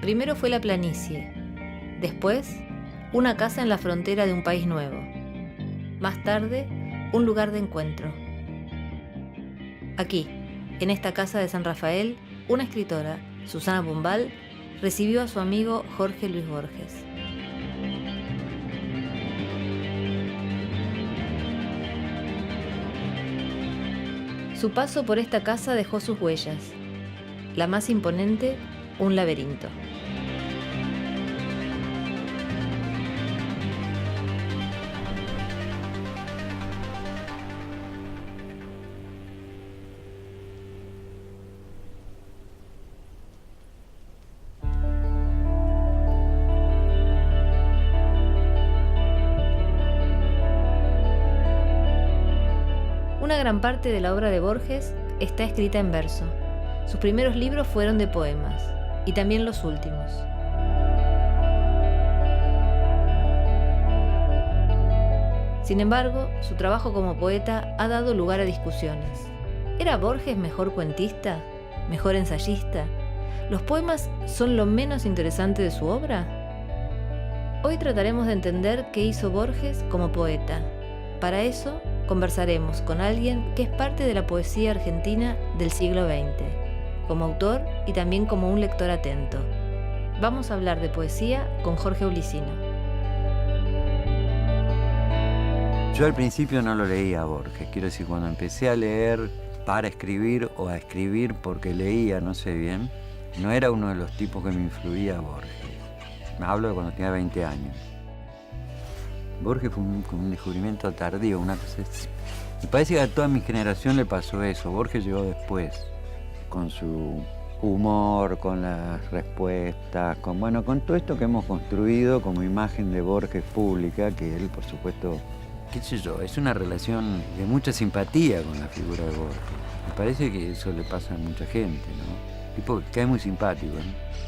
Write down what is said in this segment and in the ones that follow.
Primero fue la planicie, después una casa en la frontera de un país nuevo, más tarde un lugar de encuentro. Aquí, en esta casa de San Rafael, una escritora, Susana Bombal, recibió a su amigo Jorge Luis Borges. Su paso por esta casa dejó sus huellas. La más imponente, un laberinto. Una gran parte de la obra de Borges está escrita en verso. Sus primeros libros fueron de poemas, y también los últimos. Sin embargo, su trabajo como poeta ha dado lugar a discusiones. ¿Era Borges mejor cuentista? ¿Mejor ensayista? ¿Los poemas son lo menos interesante de su obra? Hoy trataremos de entender qué hizo Borges como poeta. Para eso, conversaremos con alguien que es parte de la poesía argentina del siglo XX, como autor y también como un lector atento. Vamos a hablar de poesía con Jorge Ulicino. Yo al principio no lo leía a Borges, quiero decir, cuando empecé a leer para escribir o a escribir porque leía, no sé bien, no era uno de los tipos que me influía a Borges. Me hablo de cuando tenía 20 años. Borges fue como un descubrimiento tardío, una cosa así. Me parece que a toda mi generación le pasó eso. Borges llegó después, con su humor, con las respuestas, con todo esto que hemos construido como imagen de Borges pública, que él, por supuesto, qué sé yo, es una relación de mucha simpatía con la figura de Borges. Me parece que eso le pasa a mucha gente, ¿no? Tipo que cae muy simpático, ¿no?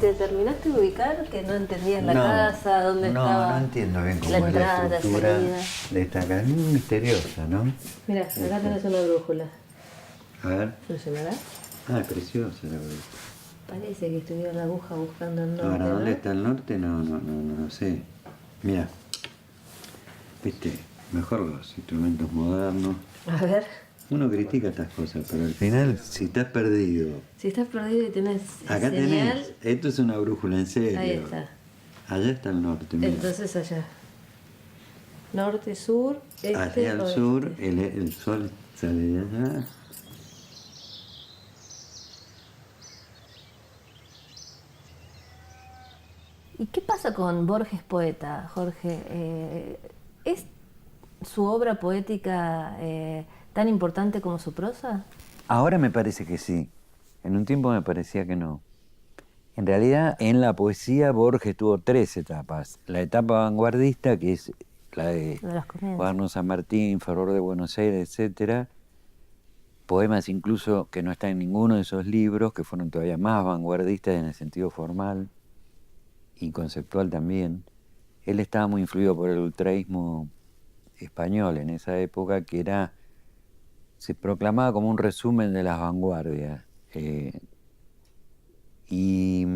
¿Te terminaste de ubicar? Que no entendías la casa, dónde estaba. No entiendo bien cómo la es entrada, la estructura la salida de esta casa. Es muy misteriosa, ¿no? Mira, acá tenés una brújula. A ver. ¿Funcionará? Ah, es preciosa la brújula. Parece que estuviera la aguja buscando el norte. Ahora, ¿dónde ¿no? está el norte? No sé. Mira, viste, mejor los instrumentos modernos. A ver. Uno critica estas cosas, pero al final, si estás perdido... Si estás perdido y tenés Acá señal... tenés, esto es una brújula en serio. Ahí está. Allá está el norte, mira. Entonces allá. Norte, sur, este, hacia el oeste. sur, el sol sale de allá. ¿Y qué pasa con Borges poeta, Jorge? ¿Es su obra poética tan importante como su prosa? Ahora me parece que sí. En un tiempo me parecía que no. En realidad, en la poesía Borges tuvo 3 etapas. La etapa vanguardista, que es la de Cuaderno San Martín, Furor de Buenos Aires, etc. Poemas incluso que no están en ninguno de esos libros, que fueron todavía más vanguardistas en el sentido formal y conceptual también. Él estaba muy influido por el ultraísmo español en esa época, que se proclamaba como un resumen de las vanguardias. Y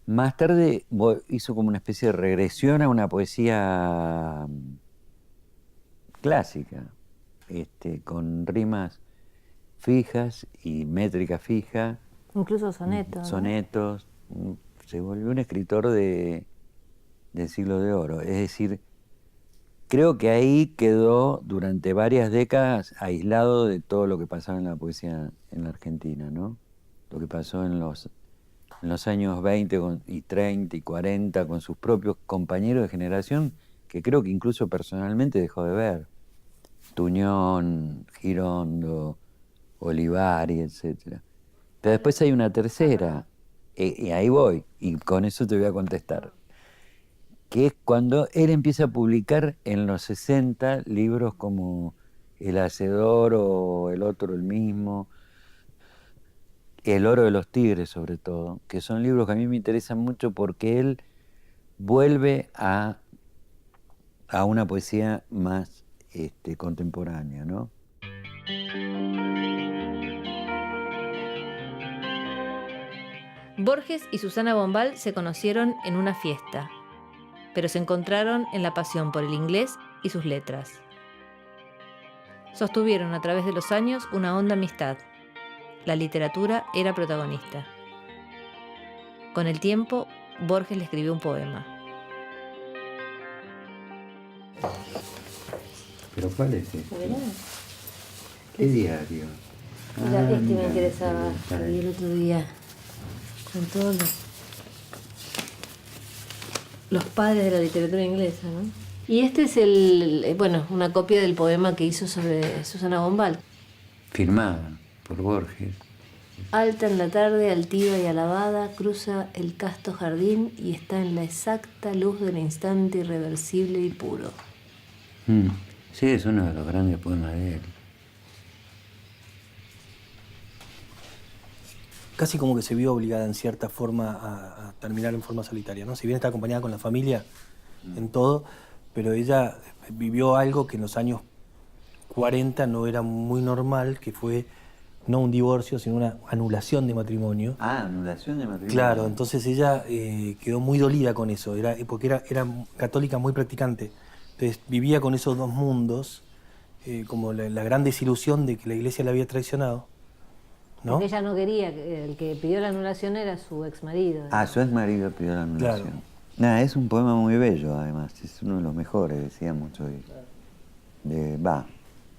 más tarde hizo como una especie de regresión a una poesía clásica, con rimas fijas y métrica fija. Incluso sonetos. Sonetos. ¿No? Se volvió un escritor del siglo de oro. Es decir, creo que ahí quedó durante varias décadas aislado de todo lo que pasaba en la poesía en la Argentina, ¿no? Lo que pasó en los años 20 y 30 y 40 con sus propios compañeros de generación, que creo que incluso personalmente dejó de ver. Tuñón, Girondo, Olivari, etc. Pero después hay una tercera, y ahí voy, y con eso te voy a contestar. que es cuando él empieza a publicar en los 60 libros como El Hacedor o el otro, el mismo, El Oro de los Tigres sobre todo, que son libros que a mí me interesan mucho porque él vuelve a una poesía más contemporánea, ¿no? Borges y Susana Bombal se conocieron en una fiesta, pero se encontraron en la pasión por el inglés y sus letras. Sostuvieron a través de los años una honda amistad. La literatura era protagonista. Con el tiempo, Borges le escribió un poema. ¿Pero cuál es este? ¿Qué diario? Mira, me mira, interesaba. Lo vi el otro día con todos los padres de la literatura inglesa, ¿no? Y este es una copia del poema que hizo sobre Susana Bombal. Firmada por Borges. Alta en la tarde, altiva y alabada, cruza el casto jardín y está en la exacta luz del instante irreversible y puro. Sí, es uno de los grandes poemas de él. Casi como que se vio obligada en cierta forma a terminar en forma solitaria, ¿no? Si bien está acompañada con la familia en todo, pero ella vivió algo que en los años 40 no era muy normal, que fue no un divorcio, sino una anulación de matrimonio. Ah, anulación de matrimonio. Claro, entonces ella quedó muy dolida con eso, porque era católica muy practicante. Entonces vivía con esos dos mundos, como la gran desilusión de que la iglesia la había traicionado, ¿no? Porque ella no quería, el que pidió la anulación era su ex marido. Ah, su ex marido pidió la anulación. Claro. Nada, es un poema muy bello, además. Es uno de los mejores, decíamos hoy. De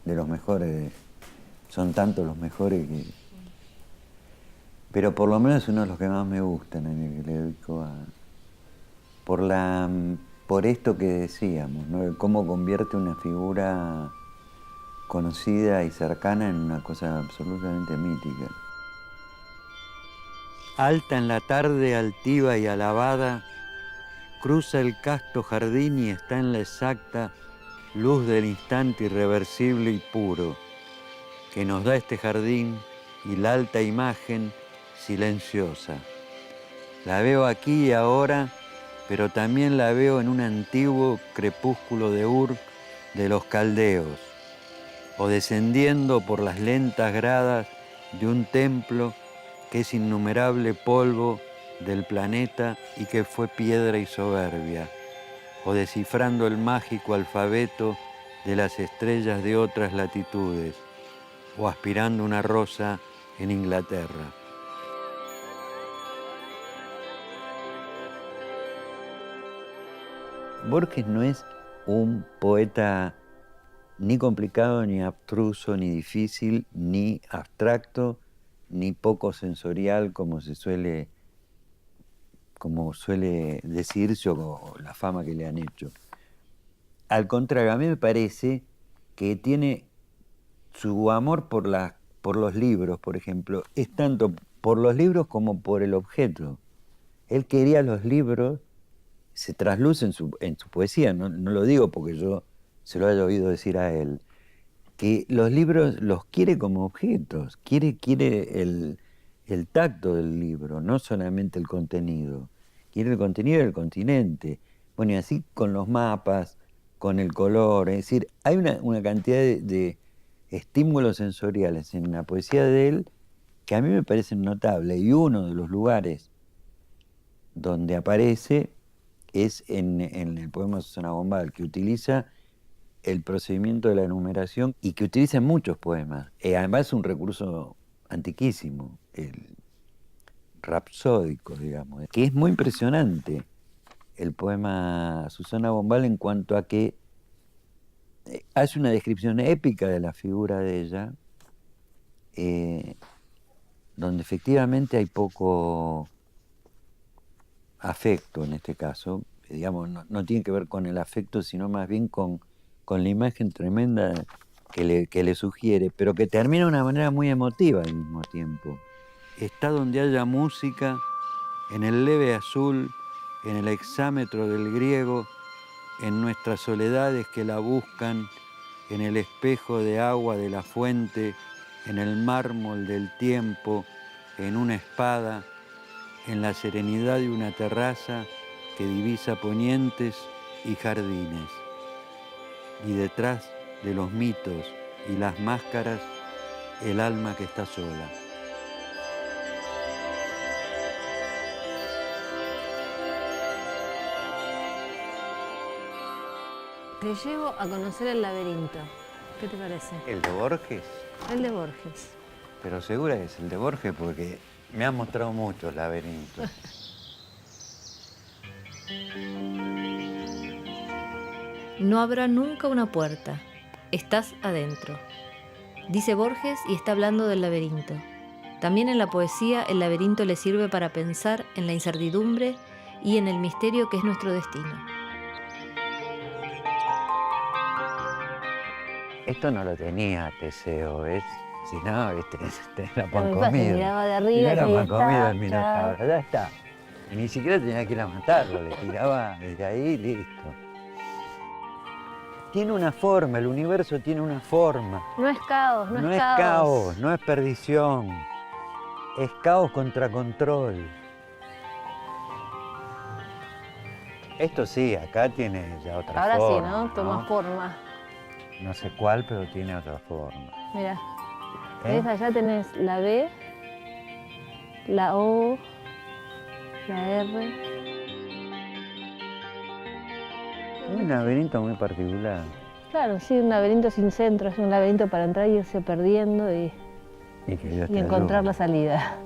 los mejores. Son tantos los mejores que... Pero por lo menos es uno de los que más me gustan, en el que le dedico por esto que decíamos, ¿no? Cómo convierte una figura conocida y cercana en una cosa absolutamente mítica. Alta en la tarde, altiva y alabada, cruza el casto jardín y está en la exacta luz del instante irreversible y puro que nos da este jardín y la alta imagen silenciosa. La veo aquí y ahora, pero también la veo en un antiguo crepúsculo de Ur de los caldeos, o descendiendo por las lentas gradas de un templo que es innumerable polvo del planeta y que fue piedra y soberbia, o descifrando el mágico alfabeto de las estrellas de otras latitudes, o aspirando una rosa en Inglaterra. Borges no es un poeta ni complicado, ni abstruso, ni difícil, ni abstracto, ni poco sensorial, como suele decirse o la fama que le han hecho. Al contrario, a mí me parece que tiene su amor por los libros, por ejemplo, es tanto por los libros como por el objeto. Él quería los libros, se trasluce en su poesía, no lo digo porque yo se lo haya oído decir a él, que los libros los quiere como objetos, quiere el tacto del libro, no solamente el contenido. Quiere el contenido del continente. Bueno, y así con los mapas, con el color, es decir, hay una cantidad de estímulos sensoriales en la poesía de él que a mí me parecen notables, y uno de los lugares donde aparece es en el poema de Susana Bombal, que utiliza el procedimiento de la enumeración y que utiliza en muchos poemas. Además es un recurso antiquísimo, el rapsódico, digamos, que es muy impresionante el poema Susana Bombal en cuanto a que hace una descripción épica de la figura de ella, donde efectivamente hay poco afecto en este caso, digamos, no tiene que ver con el afecto, sino más bien con la imagen tremenda que le sugiere, pero que termina de una manera muy emotiva al mismo tiempo. Está donde haya música, en el leve azul en el hexámetro del griego, en nuestras soledades que la buscan, en el espejo de agua de la fuente, en el mármol del tiempo, en una espada, en la serenidad de una terraza que divisa ponientes y jardines. Y detrás de los mitos y las máscaras, el alma que está sola. Te llevo a conocer el laberinto. ¿Qué te parece? ¿El de Borges? El de Borges. Pero segura que es el de Borges porque me han mostrado muchos laberintos. No habrá nunca una puerta. Estás adentro. Dice Borges y está hablando del laberinto. También en la poesía el laberinto le sirve para pensar en la incertidumbre y en el misterio que es nuestro destino. Esto no lo tenía Teseo, ¿ves? Si no, te la pan Lo que pasa es que comido. miraba de arriba Era y pan está, comido el Minotauro, chao. ya está. Y ni siquiera tenía que ir a matarlo, le tiraba desde ahí, listo. Tiene una forma, el universo tiene una forma. No es caos, no, No es es caos. caos, no es perdición. Es caos contra control. Esto sí, acá tiene ya otra Ahora forma. sí, ¿no? Toma forma. No sé cuál, pero tiene otra forma. Mira, ¿Eh? ¿ves? Allá tenés la B, la O, la R. Es un laberinto muy particular. Claro, sí, un laberinto sin centro, es un laberinto para entrar y irse perdiendo y Y que Dios te encontrar la ayude. salida.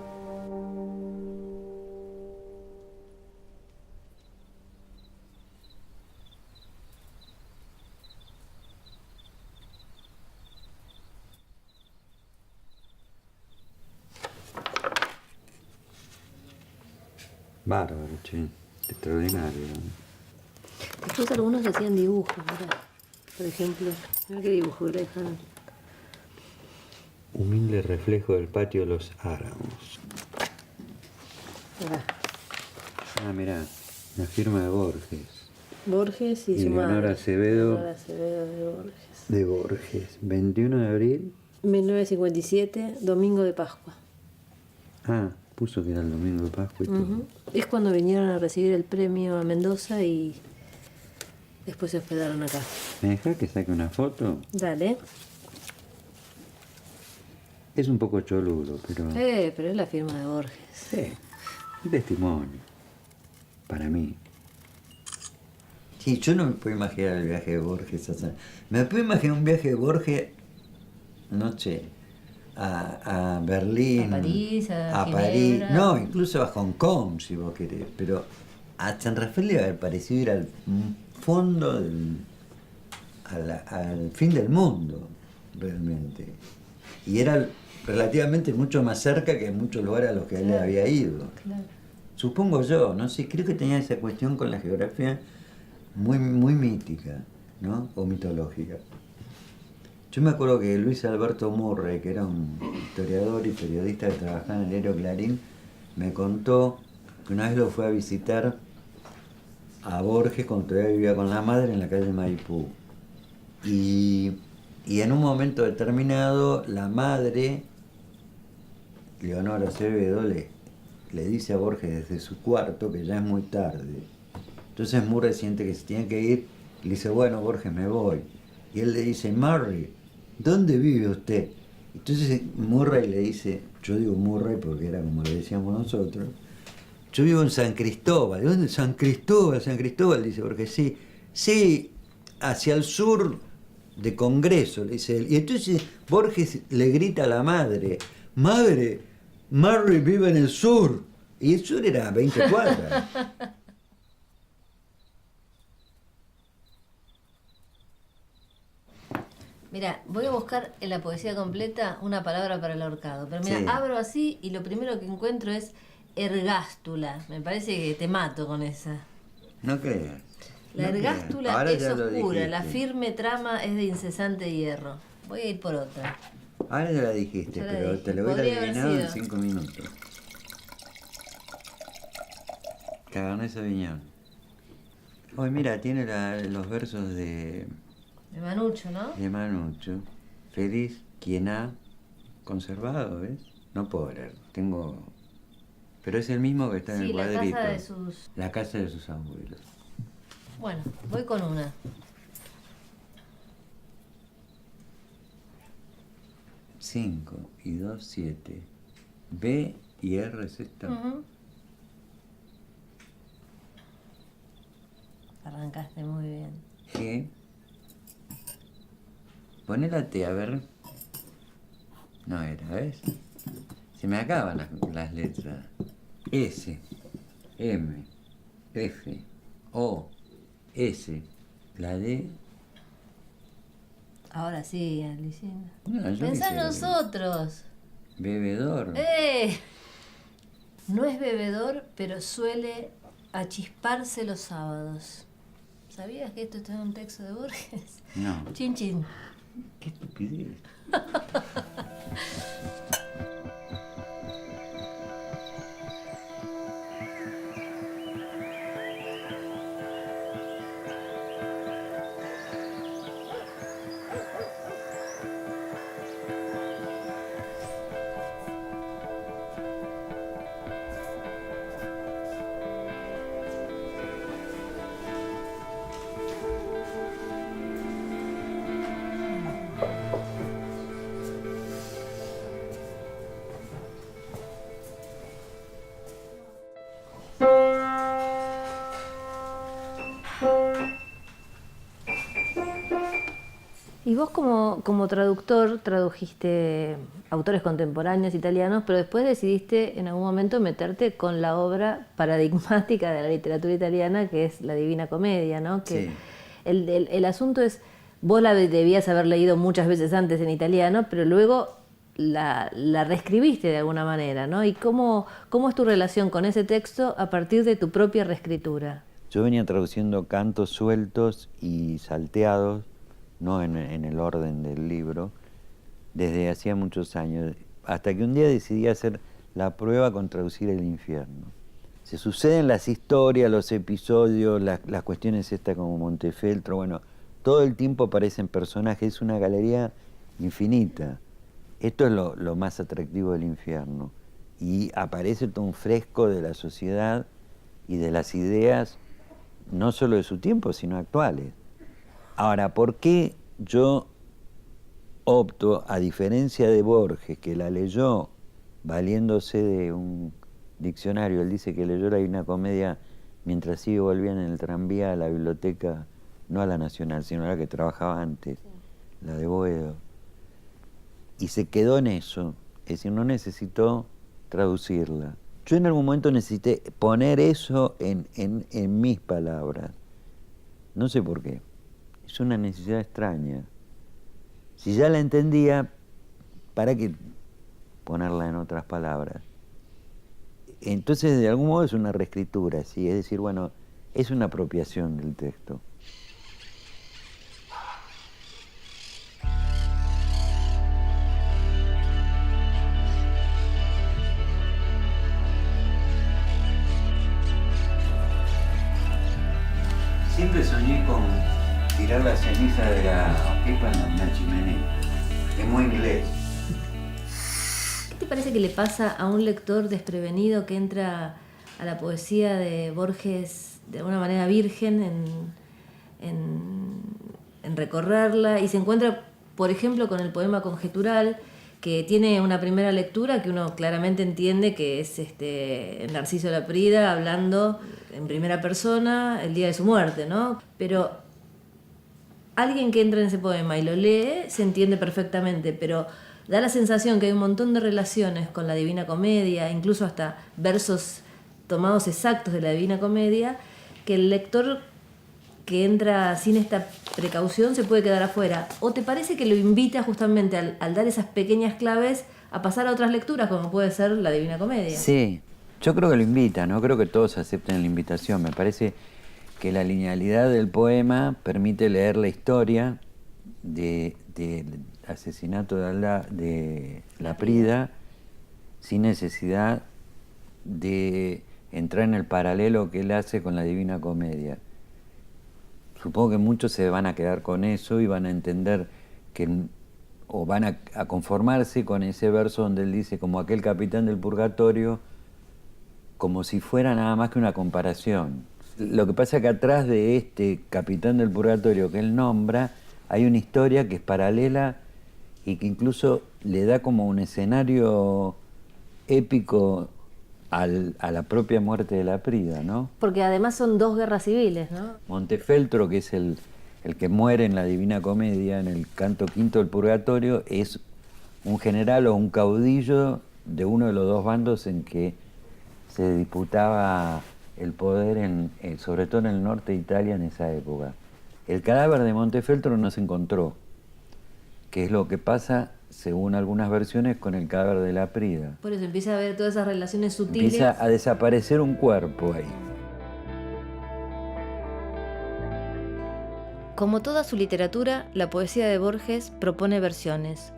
Bárbaro, che. Extraordinario. Después algunos hacían dibujos, ¿verdad? Por ejemplo, mira qué dibujo que le dejaron. Humilde reflejo del patio de los Áramos. Mirá, Ah, mirá. La firma de Borges. Borges y Y su Leonora madre. Acevedo. Leonora Acevedo de Borges. De Borges. 21 de abril. 1957, domingo de Pascua. Ah, puso que era el domingo de Pascua y todo. Ujú. Es cuando vinieron a recibir el premio a Mendoza y después se hospedaron acá. ¿Me dejás que saque una foto? Dale. Es un poco choludo, pero... Pero es la firma de Borges. Sí, un testimonio. Para mí. Sí, yo no me puedo imaginar el viaje de Borges. Me puedo imaginar un viaje de Borges, no sé, a Berlín. A París, a París. Ginebra. No, incluso a Hong Kong, si vos querés. Pero a San Rafael le haber parecido ir al fondo al fin del mundo, realmente. Y era relativamente mucho más cerca que en muchos lugares a los que él había ido. Claro. Supongo yo, no sé, creo que tenía esa cuestión con la geografía muy, muy mítica, ¿no? O mitológica. Yo me acuerdo que Luis Alberto Murray, que era un historiador y periodista que trabajaba en el diario Clarín, me contó que una vez lo fue a visitar a Borges cuando todavía vivía con la madre en la calle Maipú. Y en un momento determinado, la madre, Leonora Acevedo, le dice a Borges desde su cuarto que ya es muy tarde. Entonces Murray siente que se tiene que ir y le dice, bueno, Borges, me voy. Y él le dice, Murray, ¿dónde vive usted? Entonces Murray le dice, yo digo Murray porque era como le decíamos nosotros, yo vivo en San Cristóbal. ¿Dónde? San Cristóbal, dice Borges, sí, sí, hacia el sur de Congreso, le dice él. Y entonces Borges le grita a la madre, madre, Murray vive en el sur. Y el sur era 20 cuadras. Mira, voy a buscar en la poesía completa una palabra para el ahorcado. Pero mira, Sí. abro así y lo primero que encuentro es ergástula. Me parece que te mato con esa. No creas. La no ergástula creas. Ahora es ya lo oscura, la dijiste. firme trama es de incesante hierro. Voy a ir por otra. Ahora ya la dijiste, Ya la pero dije. te lo hubiera Podría haber adivinado en sido. 5 minutos. Cabernet Sauvignon. Hoy mira, tiene los versos De Manucho, ¿no? de Manucho. Feliz quien ha conservado, ¿ves? No puedo leer, tengo... Pero es el mismo que está en el cuadrito. La casa de sus abuelos. Bueno, voy con una. Cinco y 2, 7. B y R es esta. Arrancaste muy bien. G. Poné la T, a ver. No era, ¿ves? Se me acaban las letras. S, M, F, O, S. La D. Ahora sí, Alicia. No, yo Pensá en quise- nosotros. Bebedor. No es bebedor, pero suele achisparse los sábados. ¿Sabías que esto está en un texto de Borges? No. Chin chin. Qué estupidez. Y vos como traductor tradujiste autores contemporáneos italianos, pero después decidiste en algún momento meterte con la obra paradigmática de la literatura italiana, que es la Divina Comedia, ¿no? Que Sí. el asunto es, vos la debías haber leído muchas veces antes en italiano, pero luego la reescribiste de alguna manera, ¿no? ¿Y cómo es tu relación con ese texto a partir de tu propia reescritura? Yo venía traduciendo cantos sueltos y salteados, no en el orden del libro, desde hacía muchos años, hasta que un día decidí hacer la prueba con traducir El infierno. Se suceden las historias, los episodios, las cuestiones estas como Montefeltro, bueno, todo el tiempo aparecen personajes, es una galería infinita. Esto es lo más atractivo del infierno. Y aparece todo un fresco de la sociedad y de las ideas, no solo de su tiempo, sino actuales. Ahora, ¿por qué yo opto, a diferencia de Borges, que la leyó valiéndose de un diccionario? Él dice que leyó la Divina Comedia mientras sí volvían en el tranvía a la biblioteca, no a la Nacional, sino a la que trabajaba antes, la de Boedo. Y se quedó en eso, es decir, no necesitó traducirla. Yo en algún momento necesité poner eso en mis palabras. No sé por qué. Es una necesidad extraña. Si ya la entendía, ¿para qué ponerla en otras palabras? Entonces, de algún modo es una reescritura, ¿sí? Es decir, bueno, es una apropiación del texto. Siempre soñé con tirar la ceniza de la pipa en la chimenea. Es muy inglés. ¿Qué te parece que le pasa a un lector desprevenido que entra a la poesía de Borges de alguna manera virgen en recorrerla y se encuentra, por ejemplo, con el poema Conjetural, que tiene una primera lectura que uno claramente entiende que es Narciso Laprida hablando en primera persona el día de su muerte, ¿no? Pero alguien que entra en ese poema y lo lee se entiende perfectamente, pero da la sensación que hay un montón de relaciones con la Divina Comedia, incluso hasta versos tomados exactos de la Divina Comedia, que el lector que entra sin esta precaución se puede quedar afuera. ¿O te parece que lo invita justamente al dar esas pequeñas claves a pasar a otras lecturas, como puede ser la Divina Comedia? Sí, yo creo que lo invita, no creo que todos acepten la invitación. Me parece que la linealidad del poema permite leer la historia del asesinato de Laprida sin necesidad de entrar en el paralelo que él hace con la Divina Comedia. Supongo que muchos se van a quedar con eso y van a entender que, o van a conformarse con ese verso donde él dice, como aquel capitán del purgatorio, como si fuera nada más que una comparación. Lo que pasa es que atrás de este capitán del purgatorio que él nombra, hay una historia que es paralela y que incluso le da como un escenario épico a la propia muerte de Laprida, ¿no? Porque además son 2 guerras civiles, ¿no? Montefeltro, que es el que muere en la Divina Comedia, en el canto quinto del Purgatorio, es un general o un caudillo de uno de los 2 bandos en que se disputaba el poder, sobre todo en el norte de Italia en esa época. El cadáver de Montefeltro no se encontró, que es lo que pasa, según algunas versiones, con el cadáver de Laprida. Por eso empieza a haber todas esas relaciones sutiles. Empieza a desaparecer un cuerpo ahí. Como toda su literatura, la poesía de Borges propone versiones,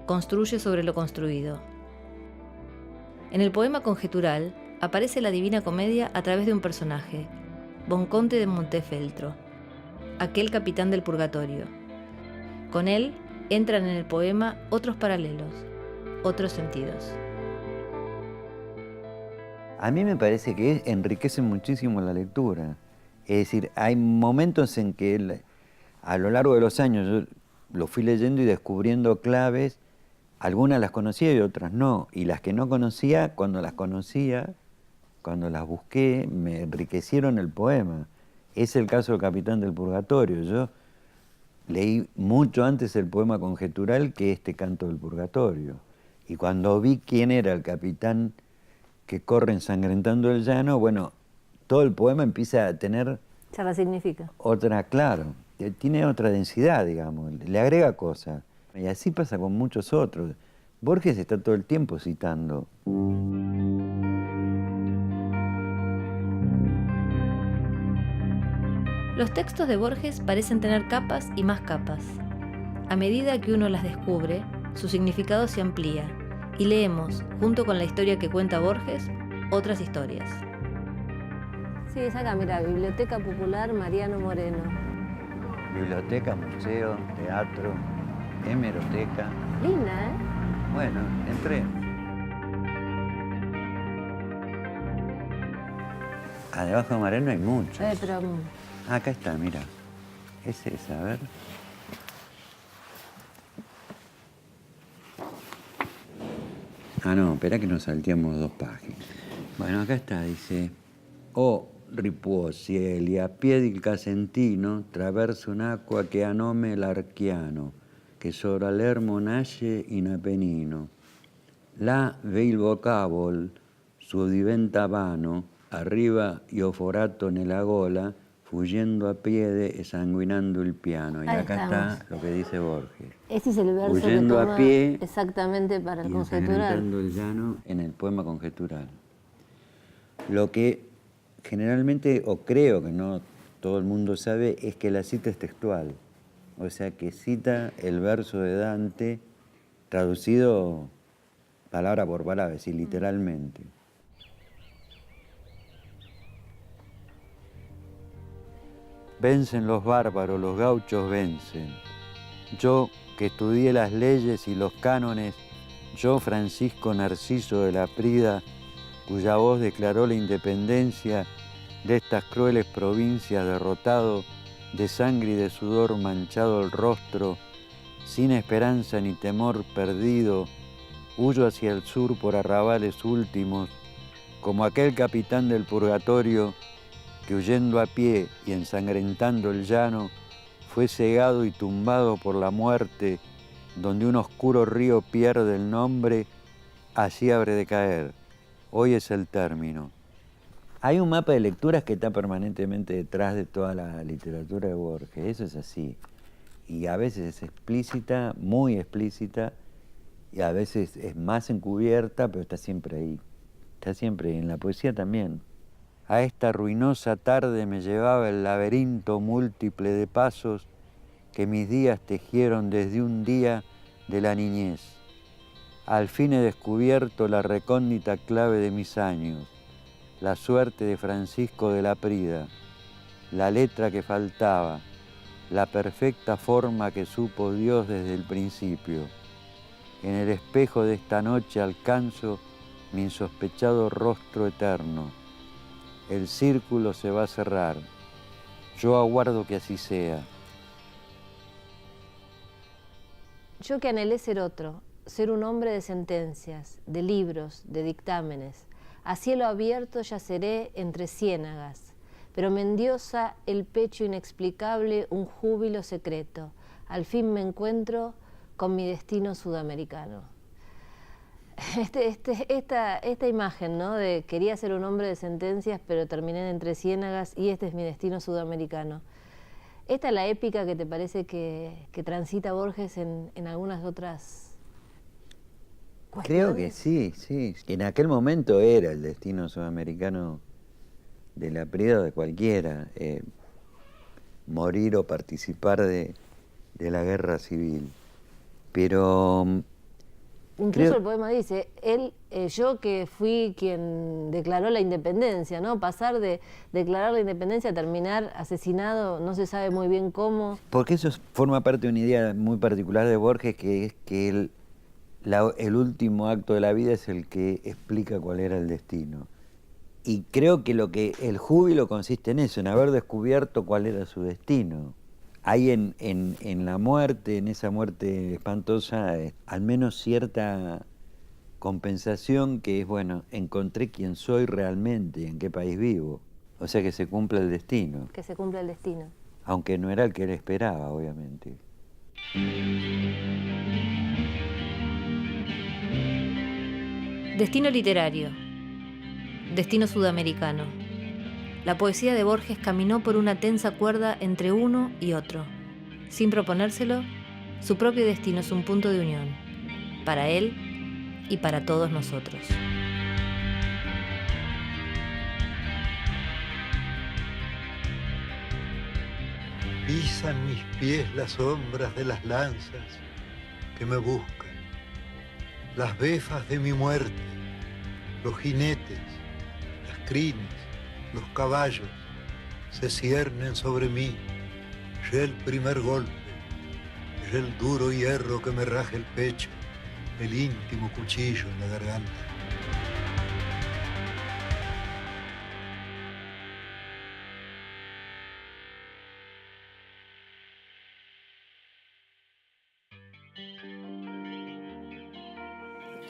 construye sobre lo construido. En el poema conjetural aparece la Divina Comedia a través de un personaje, Bonconte de Montefeltro, aquel capitán del purgatorio. Con él entran en el poema otros paralelos, otros sentidos. A mí me parece que enriquece muchísimo la lectura. Es decir, hay momentos en que a lo largo de los años yo lo fui leyendo y descubriendo claves. Algunas las conocía y otras no. Y las que no conocía, cuando las busqué, me enriquecieron el poema. Es el caso del Capitán del Purgatorio. Yo leí mucho antes el poema conjetural que este Canto del Purgatorio. Y cuando vi quién era el capitán que corre ensangrentando el llano, bueno, todo el poema empieza a tener... Ya la significa. Otra, claro, tiene otra densidad, digamos, le agrega cosas. Y así pasa con muchos otros. Borges está todo el tiempo citando. Los textos de Borges parecen tener capas y más capas. A medida que uno las descubre, su significado se amplía y leemos, junto con la historia que cuenta Borges, otras historias. Sí, es acá, mira, Biblioteca Popular Mariano Moreno. Biblioteca, museo, teatro, hemeroteca. Linda, ¿eh? Bueno, entré. Debajo de Moreno hay muchos. Pero... Acá está, mira. Es esa, a ver. No, espera que nos salteamos 2 páginas. Bueno, acá está, dice... O ripuosi a piedi il Casentino traverso un'acqua che a nome l'Archiano, che sopra l'ermo nasce in Apennino. Là ve il vocabol, suo diventa vano, arriva io forato nella gola, fuggendo a piede e sanguinando il piano. Y Ahí acá estamos. está lo que dice Borges. Este es el verso Huyendo que a toma pie exactamente para el y conjetural. ensangrentando el llano en el poema conjetural. Lo que generalmente, o creo que no todo el mundo sabe, es que la cita es textual. O sea, que cita el verso de Dante traducido palabra por palabra, es decir, literalmente. Vencen los bárbaros, los gauchos vencen. Yo, que estudié las leyes y los cánones, yo, Francisco Narciso de Laprida, cuya voz declaró la independencia de estas crueles provincias, derrotado, de sangre y de sudor manchado el rostro, sin esperanza ni temor perdido, huyo hacia el sur por arrabales últimos, como aquel capitán del purgatorio que huyendo a pie y ensangrentando el llano, fue cegado y tumbado por la muerte, donde un oscuro río pierde el nombre, allí habré de caer. Hoy es el término. Hay un mapa de lecturas que está permanentemente detrás de toda la literatura de Borges, eso es así. Y a veces es explícita, muy explícita, y a veces es más encubierta, pero está siempre ahí. Está siempre en la poesía también. A esta ruinosa tarde me llevaba el laberinto múltiple de pasos que mis días tejieron desde un día de la niñez. Al fin he descubierto la recóndita clave de mis años, la suerte de Francisco de la Prida, la letra que faltaba, la perfecta forma que supo Dios desde el principio. En el espejo de esta noche alcanzo mi insospechado rostro eterno. El círculo se va a cerrar. Yo aguardo que así sea. Yo que anhelé ser otro, ser un hombre de sentencias, de libros, de dictámenes. A cielo abierto yaceré entre ciénagas, pero me endiosa el pecho inexplicable un júbilo secreto. Al fin me encuentro con mi destino sudamericano. Esta imagen, ¿no? De quería ser un hombre de sentencias, pero terminé entre ciénagas y este es mi destino sudamericano. ¿Esta es la épica que te parece que transita Borges en algunas otras cuestiones? Creo que sí, sí. En aquel momento era el destino sudamericano de la Prida o de cualquiera. Morir o participar de la guerra civil. Pero incluso el poema dice, yo que fui quien declaró la independencia, ¿no? Pasar de declarar la independencia a terminar asesinado, no se sabe muy bien cómo. porque eso forma parte de una idea muy particular de Borges, que es que el último acto de la vida es el que explica cuál era el destino. Y creo que el júbilo consiste en eso, en haber descubierto cuál era su destino. Hay en la muerte, en esa muerte espantosa, al menos cierta compensación que es, bueno, encontré quién soy realmente y en qué país vivo. O sea que se cumple el destino. Que se cumpla el destino. Aunque no era el que él esperaba, obviamente. Destino literario. Destino sudamericano. La poesía de Borges caminó por una tensa cuerda entre uno y otro. Sin proponérselo, su propio destino es un punto de unión, para él y para todos nosotros. Pisan mis pies las sombras de las lanzas que me buscan, las befas de mi muerte, los jinetes, las crines, los caballos se ciernen sobre mí, ya el primer golpe, ya el duro hierro que me raja el pecho, el íntimo cuchillo en la garganta.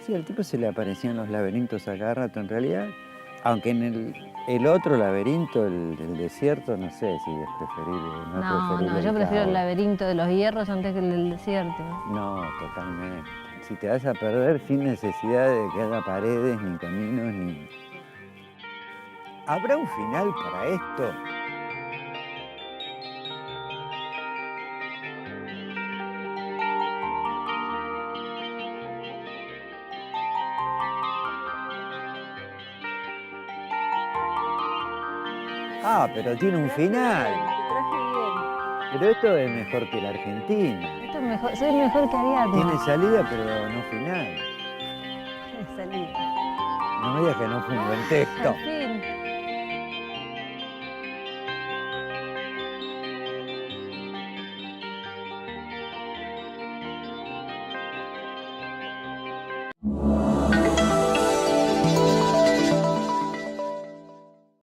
Sí, al tipo se le aparecían los laberintos a cada rato, en realidad. Aunque en el otro laberinto, el del desierto, no sé si es preferible. No, yo prefiero el laberinto de los hierros antes que el del desierto. No, totalmente. Si te vas a perder sin necesidad de que haya paredes, ni caminos, ni... ¿Habrá un final para esto? Ah, pero tiene un final. Pero esto es mejor que la Argentina. Esto es mejor, soy mejor que Ariadna. Tiene salida, pero no final. Tiene salida. No me digas que no fue un buen texto. Al fin.